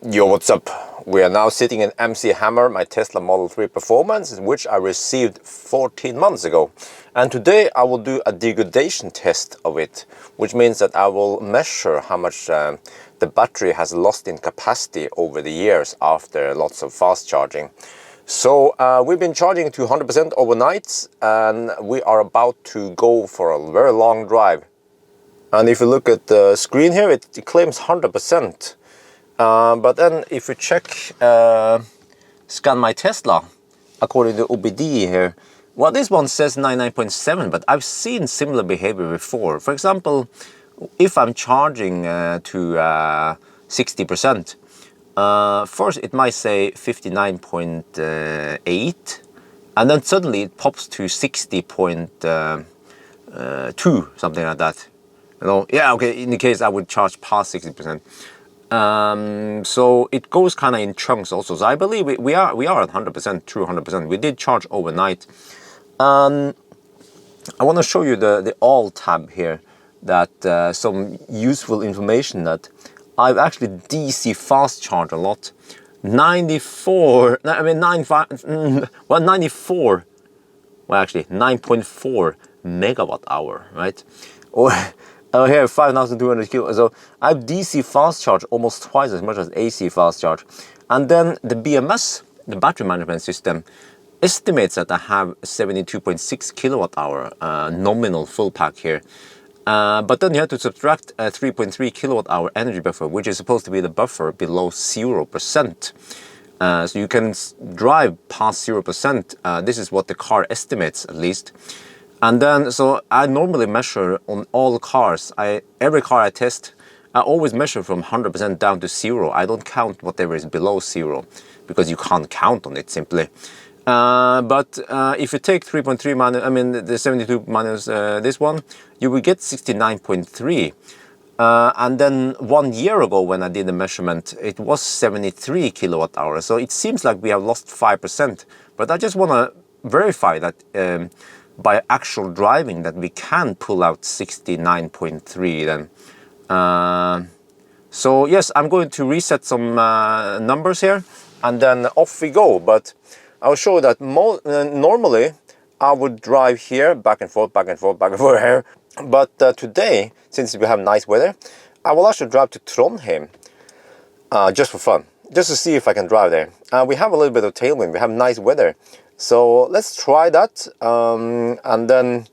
Yo, what's up? We are now sitting in MC Hammer, my Tesla Model 3 Performance, which I received 14 months ago. And today I will do a degradation test of it, which means that I will measure how much the battery has lost in capacity over the years after lots of fast charging. So we've been charging to 100% overnight, and we are about to go for a very long drive. And if you look at the screen here, it claims 100%. But then if you check ScanMyTesla, according to OBD here, well, this one says 99.7, but I've seen similar behavior before. For example, if I'm charging to 60%, first it might say 59.8, and then suddenly it pops to 60.2, something like that. You know, yeah, okay, in the case I would charge past 60%. So it goes kind of in chunks also. So I believe we are at 100%, true 100%. We did charge overnight. I want to show you the all tab here, that some useful information that I've actually DC fast charged a lot. 94, I mean 94, well actually 9.4 megawatt hour, right? Or here 5,200 kilos. So I've DC fast charge almost twice as much as AC fast charge. And then the BMS, the battery management system, estimates that I have 72.6 kilowatt hour nominal full pack here. But then you have to subtract a 3.3 kilowatt hour energy buffer, which is supposed to be the buffer below 0%. So you can drive past 0%. This is what the car estimates, at least. And then, so I normally measure on all cars. Every car I test, I always measure from 100% down to 0. I don't count whatever is below 0, because you can't count on it simply. But if you take 3.3 minus, I mean the 72 minus this one, you will get 69.3. And then 1 year ago when I did the measurement, it was 73 kilowatt hours. So it seems like we have lost 5%. But I just want to verify that by actual driving that we can pull out 69.3 then. So yes, I'm going to reset some numbers here, and then off we go. But I'll show you that normally I would drive here back and forth, back and forth, back and forth here. But today, since we have nice weather, I will actually drive to Trondheim just for fun, just to see if I can drive there. We have a little bit of tailwind, we have nice weather. So let's try that, and then,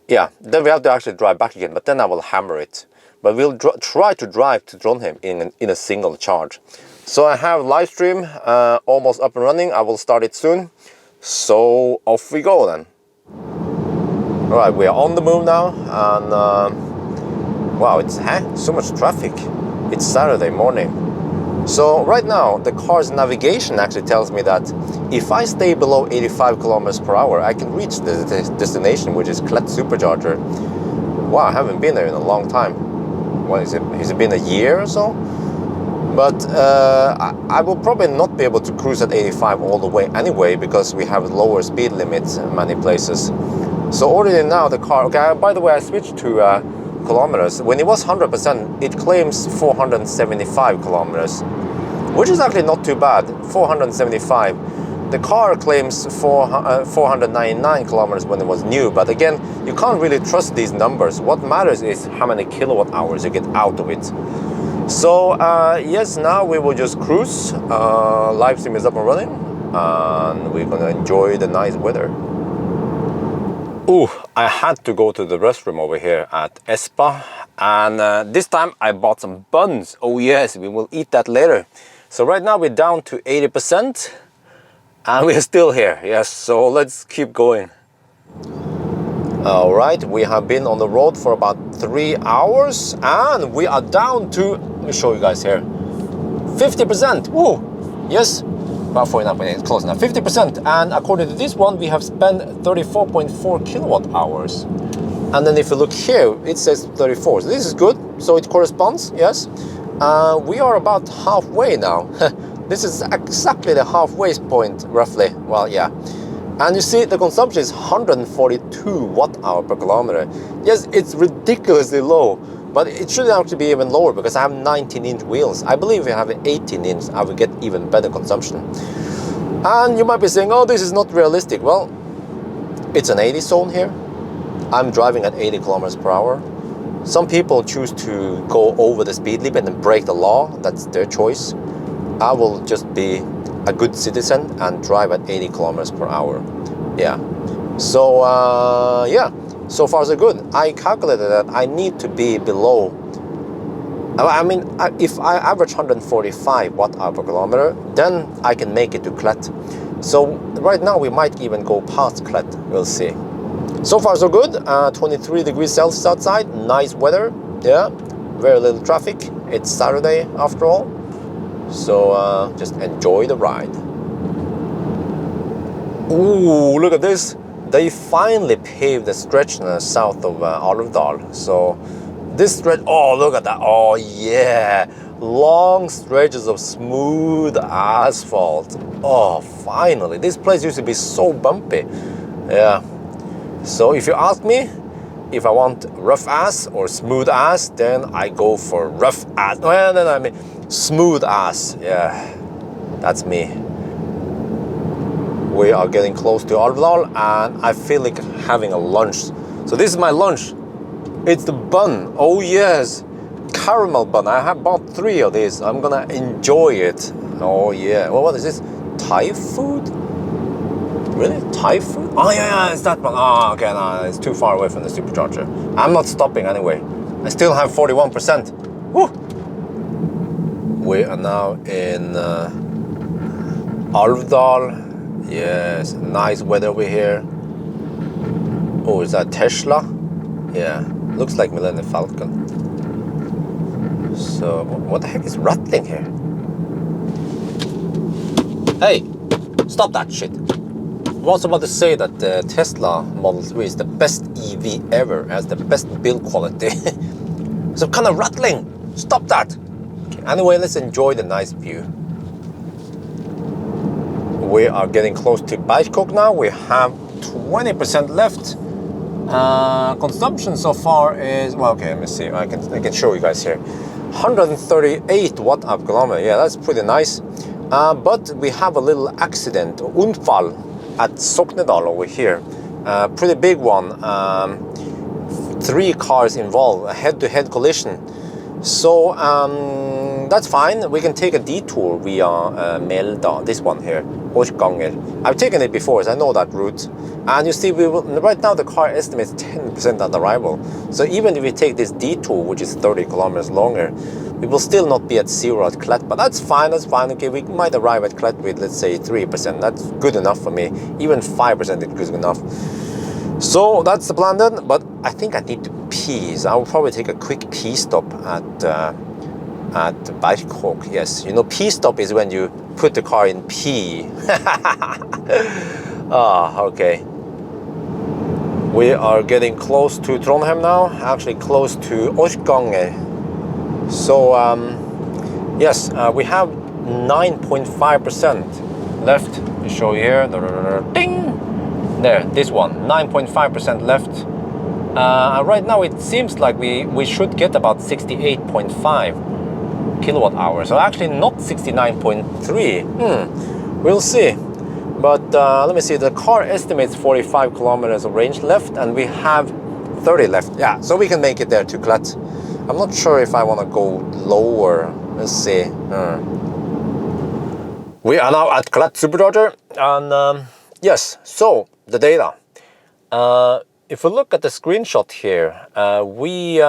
yeah, then we have to actually drive back again, but then I will hammer it. But we'll try to drive to Trondheim in a single charge. So I have live stream almost up and running. I will start it soon. So off we go then. All right, we are on the move now, and wow, it's so much traffic. It's Saturday morning. So right now, the car's navigation actually tells me that if I stay below 85 kilometers per hour, I can reach the destination, which is Klett Supercharger. Wow, I haven't been there in a long time. What is it? Has it been a year or so? But I will probably not be able to cruise at 85 all the way anyway, because we have lower speed limits in many places. So already now the car, okay, by the way, I switched to kilometers. When it was 100%, it claims 475 kilometers, which is actually not too bad. 475. The car claims 499 kilometers when it was new, but again, you can't really trust these numbers. What matters is how many kilowatt hours you get out of it. So yes, now we will just cruise. Live stream is up and running, and we're gonna enjoy the nice weather. Oh, I had to go to the restroom over here at Espa, and this time I bought some buns. Oh yes, we will eat that later. So right now we're down to 80%, and we're still here. Yes, so let's keep going. All right, we have been on the road for about 3 hours, and we are down to, let me show you guys here, 50%. Woo! Yes, about 49.8, close enough. 50%, and according to this one, we have spent 34.4 kilowatt hours. And then if you look here, it says 34. So this is good. So it corresponds. Yes, we are about halfway now. This is exactly the halfway point, roughly. Well, yeah. And you see the consumption is 142 watt hour per kilometer. Yes, it's ridiculously low. But it should actually be even lower because I have 19-inch wheels. I believe if I have 18-inch, I will get even better consumption. And you might be saying, oh, this is not realistic. Well, it's an 80 zone here. I'm driving at 80 kilometers per hour. Some people choose to go over the speed limit and break the law. That's their choice. I will just be a good citizen and drive at 80 kilometers per hour. Yeah. So, yeah. So far so good. I calculated that I need to be below, I mean, if I average 145 watt-hour per kilometer, then I can make it to Klett. So right now we might even go past Klett, we'll see. So far so good, 23 degrees Celsius outside, nice weather, yeah, very little traffic. It's Saturday after all, so just enjoy the ride. Ooh, look at this. They finally paved the stretch south of Alvdal. So this stretch, oh, look at that. Oh, yeah. Long stretches of smooth asphalt. Oh, finally. This place used to be so bumpy. Yeah. So if you ask me if I want rough ass or smooth ass, then I go for rough ass. Well, then I mean smooth ass. Yeah, that's me. We are getting close to Alvdal and I feel like having a lunch. So this is my lunch. It's the bun. Oh yes, caramel bun. I have bought 3 of these. I'm gonna enjoy it. Oh yeah. Well, what is this? Thai food? Really? Thai food? Oh yeah, it's that one. Oh, okay, no, it's too far away from the supercharger. I'm not stopping anyway. I still have 41%. Woo! We are now in Alvdal. Yes, nice weather over here. Oh, is that Tesla? Yeah, looks like Millennium Falcon. So, what the heck is rattling here? Hey, stop that shit. I was about to say that the Tesla Model 3 is the best EV ever, has the best build quality. Some kind of rattling. Stop that. Okay, anyway, let's enjoy the nice view. We are getting close to Bangkok now. We have 20% left. Consumption so far is, well, okay, let me see. I can show you guys here. 138 watt-hour per kilometer. Yeah, that's pretty nice. But we have a little accident, Unfall, at Soknedal over here. Pretty big one. 3 cars involved, a head-to-head collision. So that's fine. We can take a detour via Melda, this one here, Orkanger. I've taken it before, so I know that route. And you see, right now the car estimates 10% on arrival. So even if we take this detour, which is 30 kilometers longer, we will still not be at 0 at Klett. But that's fine, that's fine. Okay, we might arrive at Klett with, let's say, 3%. That's good enough for me. Even 5% is good enough. So that's the plan then, but I think I need to pee. So I will probably take a quick pee stop at Bangkok. Yes, you know, pee stop is when you put the car in P. Ah, okay. We are getting close to Trondheim now, actually close to Orkanger. So, yes, we have 9.5% left. Let me show you here. Ding! There, this one, 9.5% left. Right now it seems like we should get about 68.5 kilowatt hours. So actually not 69.3. We'll see. But let me see, the car estimates 45 kilometers of range left and we have 30 left. Yeah, so we can make it there to Klett. I'm not sure if I want to go lower. Let's see. We are now at Klett Supercharger and yes, so the data. If we look at the screenshot here, we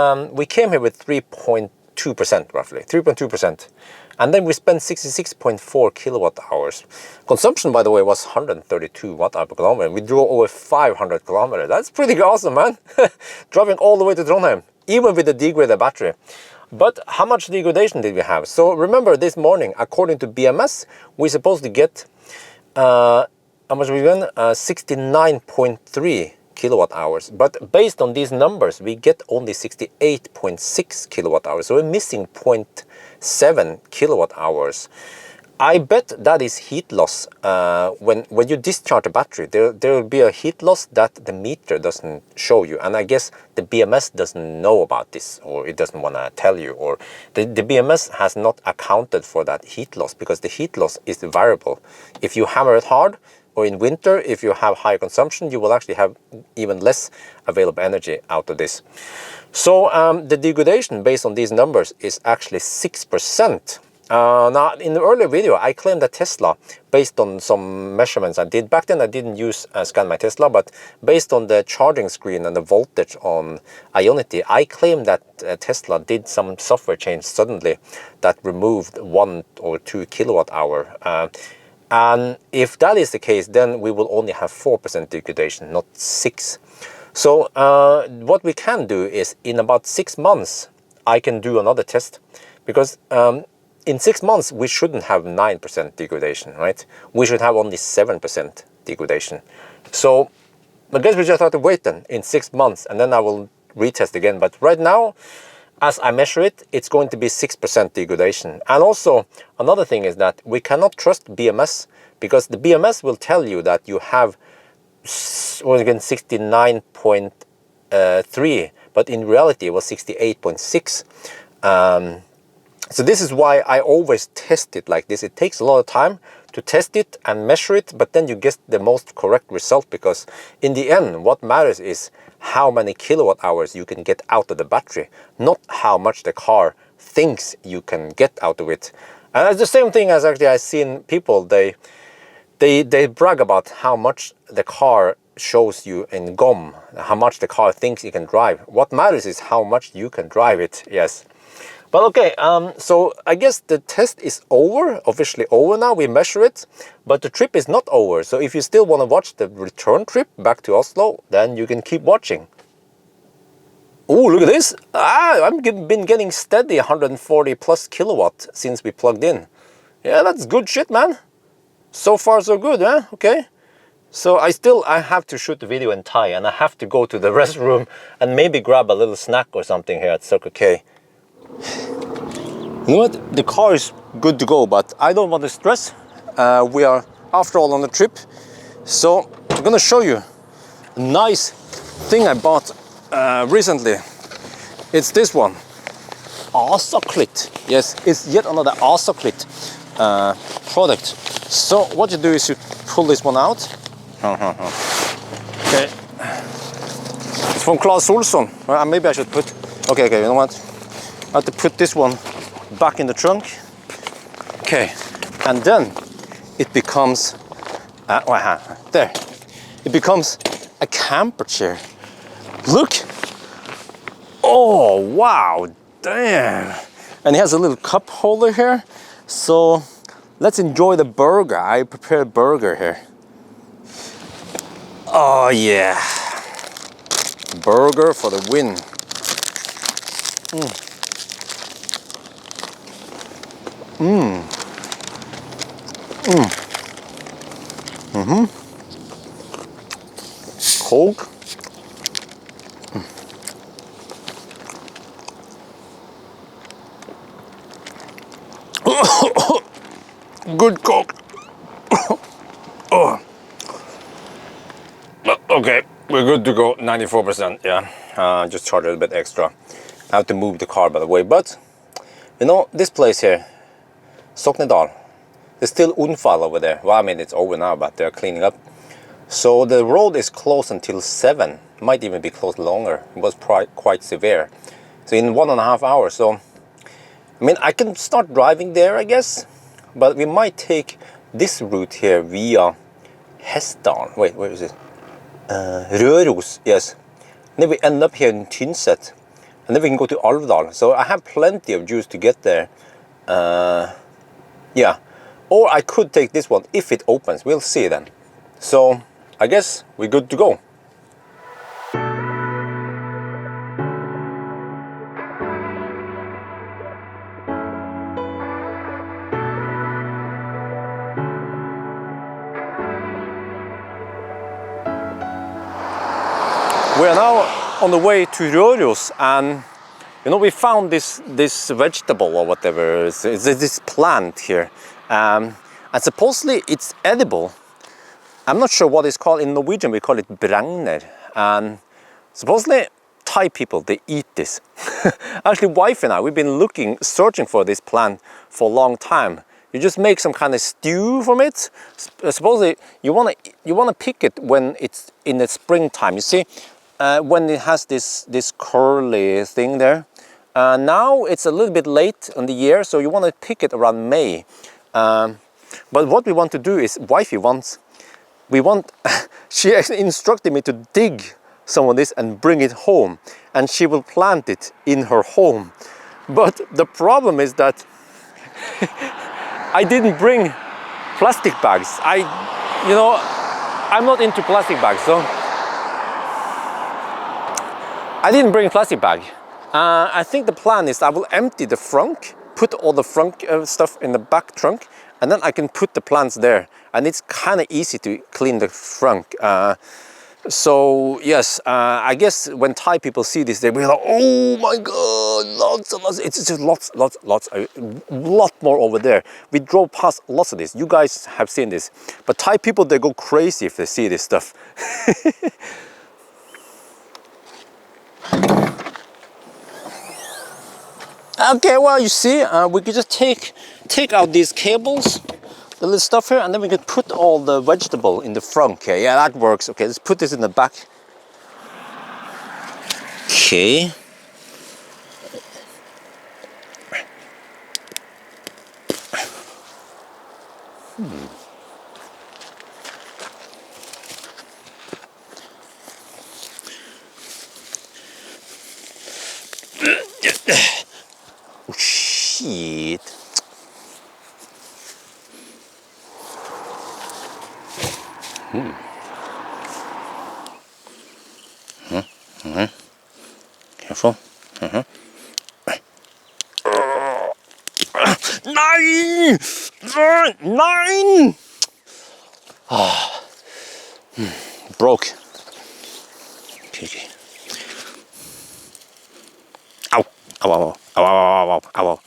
came here with 3.2% roughly, 3.2%. And then we spent 66.4 kilowatt hours. Consumption, by the way, was 132 watt-hour per kilometer. We drove over 500 kilometers. That's pretty awesome, man. Driving all the way to Trondheim, even with the degraded battery. But how much degradation did we have? So remember this morning, according to BMS, we're supposed to get, how much we went? 69.3 kilowatt hours. But based on these numbers, we get only 68.6 kilowatt hours. So we're missing 0.7 kilowatt hours. I bet that is heat loss. When you discharge a battery, there will be a heat loss that the meter doesn't show you. And I guess the BMS doesn't know about this, or it doesn't want to tell you, or the BMS has not accounted for that heat loss, because the heat loss is the variable. If you hammer it hard, or in winter, if you have higher consumption, you will actually have even less available energy out of this. So the degradation based on these numbers is actually 6%. Now, in the earlier video, I claimed that Tesla, based on some measurements I did back then, I didn't use ScanMyTesla, but based on the charging screen and the voltage on Ionity, I claimed that Tesla did some software change suddenly that removed 1 or 2 kilowatt hour. And if that is the case, then we will only have 4% degradation, not 6. So what we can do is, in about 6 months, I can do another test, because in 6 months, we shouldn't have 9% degradation, right? We should have only 7% degradation. So I guess we just have to wait then in 6 months, and then I will retest again. But right now, as I measure it, it's going to be 6% degradation. And also, another thing is that we cannot trust BMS, because the BMS will tell you that you have 69.3, but in reality it was 68.6. So this is why I always test it like this. It takes a lot of time to test it and measure it, but then you get the most correct result, because in the end, what matters is how many kilowatt hours you can get out of the battery, not how much the car thinks you can get out of it. And it's the same thing as actually I've seen people, they brag about how much the car shows you in GOM, how much the car thinks you can drive. What matters is how much you can drive it, yes. But okay, so I guess the test is over, officially over now. We measure it, but the trip is not over. So if you still want to watch the return trip back to Oslo, then you can keep watching. Oh, look at this. I've been getting steady 140 plus kilowatt since we plugged in. Yeah, that's good shit, man. So far, so good, huh? Okay. So I have to shoot the video in Thai, and I have to go to the restroom and maybe grab a little snack or something here at Circle K. You know what? The car is good to go, but I don't want to stress. We are, after all, on the trip. So I'm gonna show you a nice thing I bought recently. It's this one. Asaklit. Yes, it's yet another Asaklit product. So what you do is you pull this one out. Okay. It's from Claes Olsson. Well, maybe I should put... Okay, you know what? I have to put this one back in the trunk. Okay, and then it becomes... there. It becomes a camper chair. Look! Oh, wow! Damn! And it has a little cup holder here. So let's enjoy the burger. I prepared a burger here. Oh yeah! Burger for the win. Coke. Good Coke. Oh. Okay, we're good to go. 94%. Yeah, just charge it a bit extra. I have to move the car, by the way. But you know, this place here, Soknedal, there's still Unfall over there. Well, I mean, it's over now, but they're cleaning up. So the road is closed until 7. Might even be closed longer. It was quite severe. So in 1.5 hours. So I mean, I can start driving there, I guess. But we might take this route here via Hessdal. Wait, where is it? Røros, yes. And then we end up here in Tynset. And then we can go to Alvdal. So I have plenty of juice to get there. Yeah. Or I could take this one if it opens. We'll see then. So I guess we're good to go. We are now on the way to Røros, and You know, we found this vegetable or whatever. It's this plant here, and supposedly it's edible. I'm not sure what it's called in Norwegian. We call it bragner, and supposedly Thai people, they eat this. Actually, wife and I, we've been searching for this plant for a long time. You just make some kind of stew from it. Supposedly you wanna pick it when it's in the springtime. You see, when it has this curly thing there. Now it's a little bit late in the year, so you want to pick it around May. But what we want to do is, wifey wants, she actually instructed me to dig some of this and bring it home, and she will plant it in her home. But the problem is that I didn't bring plastic bags. I'm not into plastic bags, so I didn't bring a plastic bag. I think the plan is I will empty the frunk, put all the frunk stuff in the back trunk, and then I can put the plants there. And it's kind of easy to clean the frunk. So yes, I guess when Thai people see this, they'll be like, oh my God, lots and lots. It's just lots, a lot more over there. We drove past lots of this. You guys have seen this. But Thai people, they go crazy if they see this stuff. Okay, well, you see, we could just take out these cables, the little stuff here, and then we could put all the vegetable in the front. Okay, yeah, that works. Okay, let's put this in the back. Okay. Oh, shit. Careful. Nine! Broke. Okay. Ow. Ow, ow, ow, ow, ow, ow, ow.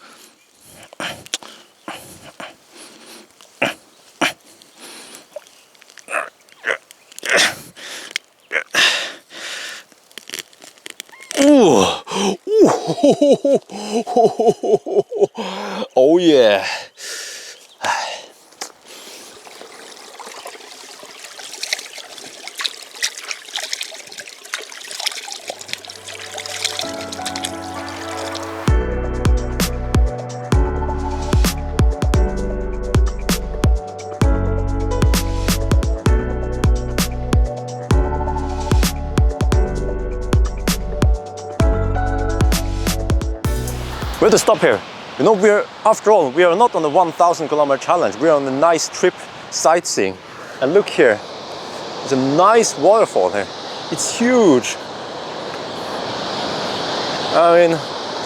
Ooh. Oh yeah. We have to stop here. You know, after all, we are not on the 1,000 kilometer challenge. We are on a nice trip sightseeing. And look here, there's a nice waterfall here. It's huge. I mean,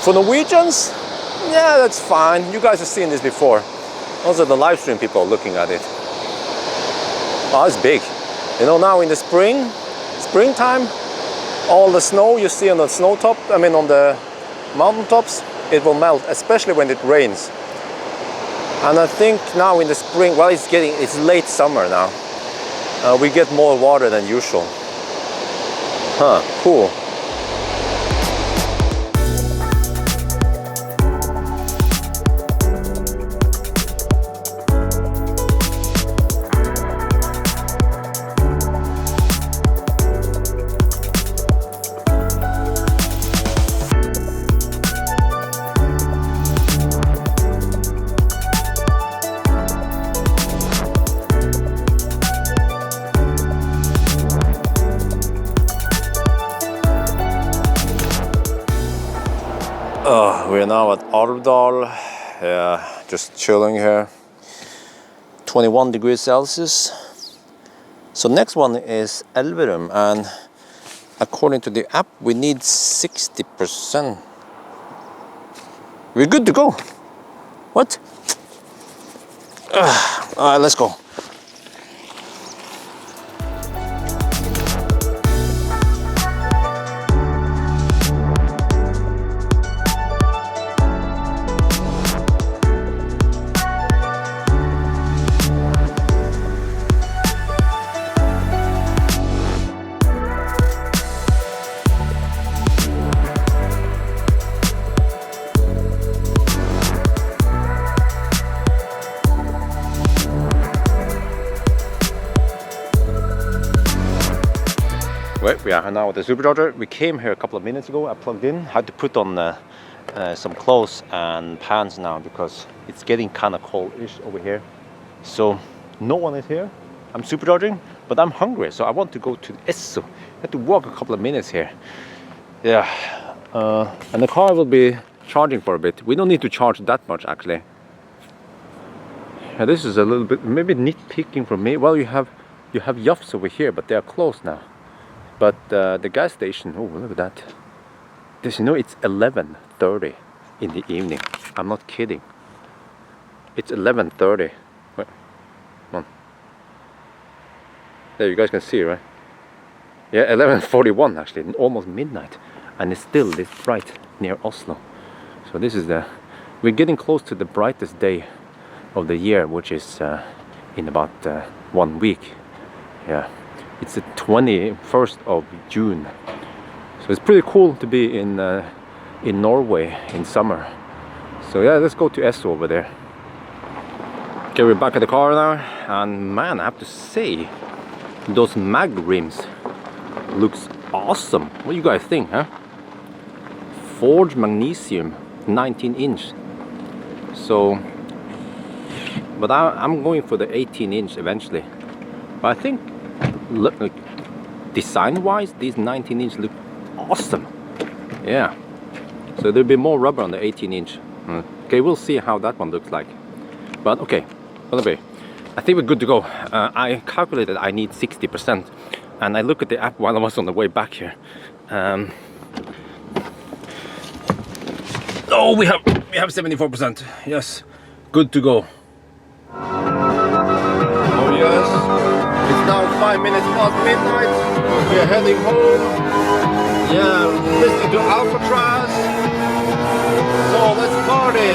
for Norwegians, yeah, that's fine. You guys have seen this before. Also the live stream people looking at it. Oh, it's big. You know, now in the springtime, all the snow you see on the snow top, I mean on the mountain tops, it will melt, especially when it rains. And I think now in the spring, well, it's late summer now. We get more water than usual. Huh, cool. We're now at Arvdal, just chilling here. 21 degrees Celsius. So next one is Elverum, and according to the app, we need 60%. We're good to go. What? Alright, let's go. Right, we are now at the supercharger. We came here a couple of minutes ago. I plugged in, had to put on some clothes and pants now because it's getting kind of cold-ish over here. So no one is here. I'm supercharging, but I'm hungry, so I want to go to Esso. I have to walk a couple of minutes here. Yeah, and the car will be charging for a bit. We don't need to charge that much actually. Yeah, this is a little bit maybe nitpicking from me. Well, you have Jafs over here, but they are closed now. But the gas station, oh look at that. This, you know, it's 11:30 in the evening. I'm not kidding. It's 11:30. Wait, come on. There, you guys can see, right? Yeah, 11:41 actually, almost midnight, and it's still this bright near Oslo. So this is we're getting close to the brightest day of the year, which is in about 1 week. Yeah, it's the 21st of June. So it's pretty cool to be in Norway in summer. So yeah, let's go to Esso over there. Okay, we're back at the car now, and man, I have to say, those mag rims looks awesome. What do you guys think, huh? Forged magnesium, 19-inch. So, but I'm going for the 18-inch eventually. But I think, look, like, design-wise, these 19-inch look awesome. Yeah. So there'll be more rubber on the 18-inch. Okay, we'll see how that one looks like. But okay, anyway, I think we're good to go. I calculated I need 60%, and I looked at the app while I was on the way back here. Oh, we have 74%. Yes, good to go. Oh yes, it's now 5 minutes past midnight. We are heading home. Yeah, listening to Alcatraz. So let's party.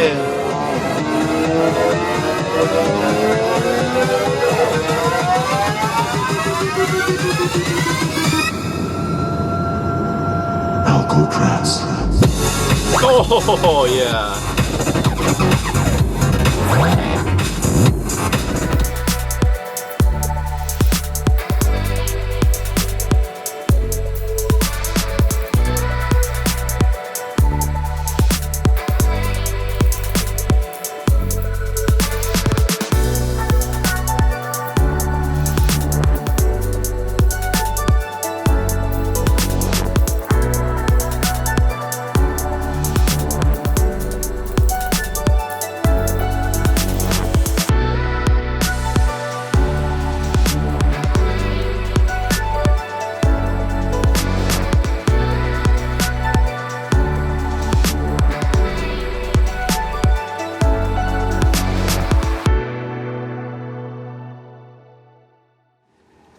Alcatraz. Oh yeah.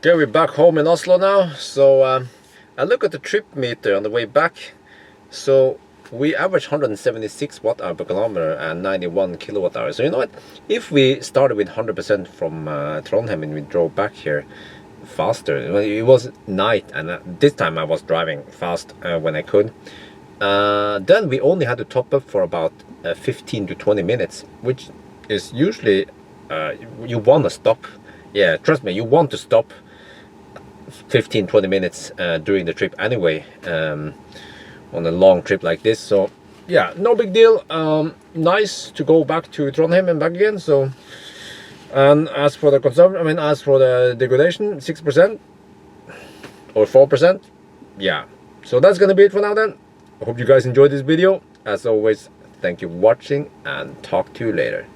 Okay, we're back home in Oslo now. So I look at the trip meter on the way back. So we average 176 watt-hour per kilometer and 91 kilowatt-hours. So you know what? If we started with 100% from Trondheim and we drove back here faster, it was night, and this time I was driving fast when I could. Then we only had to top up for about 15 to 20 minutes, which is usually you want to stop. Yeah, trust me, you want to stop 15-20 minutes during the trip anyway, on a long trip like this. So yeah, no big deal. Nice to go back to Trondheim and back again. So, and as for the consumption, I mean, as for the degradation, 6% or 4%. Yeah, so that's gonna be it for now then. I hope you guys enjoyed this video. As always, thank you for watching, and talk to you later.